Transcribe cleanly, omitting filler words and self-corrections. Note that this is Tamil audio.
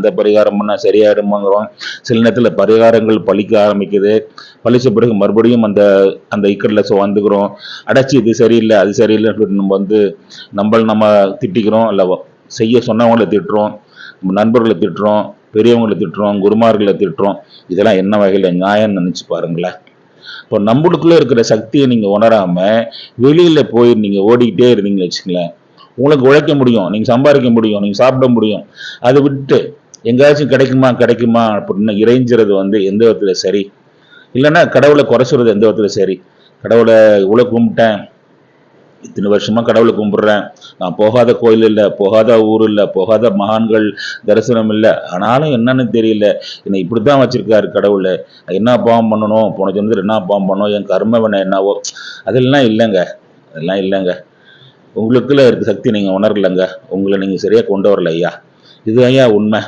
அந்த பரிகாரம் பண்ணால் சரியாயிடுமாங்கிறோம். சில நேரத்தில் பரிகாரங்கள் பழிக்க ஆரம்பிக்குது. பழிச்ச பிறகு மறுபடியும் அந்த அந்த இக்கட்டில் வந்துக்கிறோம். அடைச்சி இது சரியில்லை அது சரியில்லைன்னு நம்ம திட்டிக்கிறோம். இல்லை செய்ய சொன்னவங்களை திட்டுறோம், நண்பர்களை திட்டுறோம், பெரியவங்களை திட்டுறோம், குருமார்களை திட்டுறோம். இதெல்லாம் என்ன வகையில் நியாயம்னு நினச்சி பாருங்களேன். இப்போ நம்மளுக்குள்ளே இருக்கிற சக்தியை நீங்கள் உணராமல் வெளியில் போய் நீங்கள் ஓடிக்கிட்டே இருந்தீங்கன்னு வச்சுங்களேன், உங்களுக்கு உழைக்க முடியும், நீங்கள் சம்பாதிக்க முடியும், நீங்கள் சாப்பிட முடியும். அதை விட்டு எங்கேயாச்சும் கிடைக்குமா கிடைக்குமா அப்படின்னு இறைஞ்சிறது எந்த விதத்தில் சரி? இல்லைன்னா கடவுளை குறைச்சிறது எந்த விதத்தில் சரி? கடவுளை இவ்வளோ கும்பிட்டேன், இத்தனை வருஷமா கடவுளை கும்பிடுறேன், நான் போகாத கோயில் இல்லை, போகாத ஊர் இல்லை, போகாத மகான்கள் தரிசனம் இல்லை, ஆனாலும் என்னன்னு தெரியல, என்னை இப்படித்தான் வச்சிருக்காரு கடவுள், என்ன பாவம் பண்ணணும், போன ஜென்மத்தில் என்ன பாவம் பண்ணணும், என் கர்மவினை என்னவோ, அதெல்லாம் இல்லைங்க. அதெல்லாம் இல்லைங்க. உங்களுக்குள்ள இருக்க சக்தி நீங்க உணரலைங்க. உங்களை நீங்க சரியா கொண்டு வரல ஐயா. இது ஐயா உண்மை.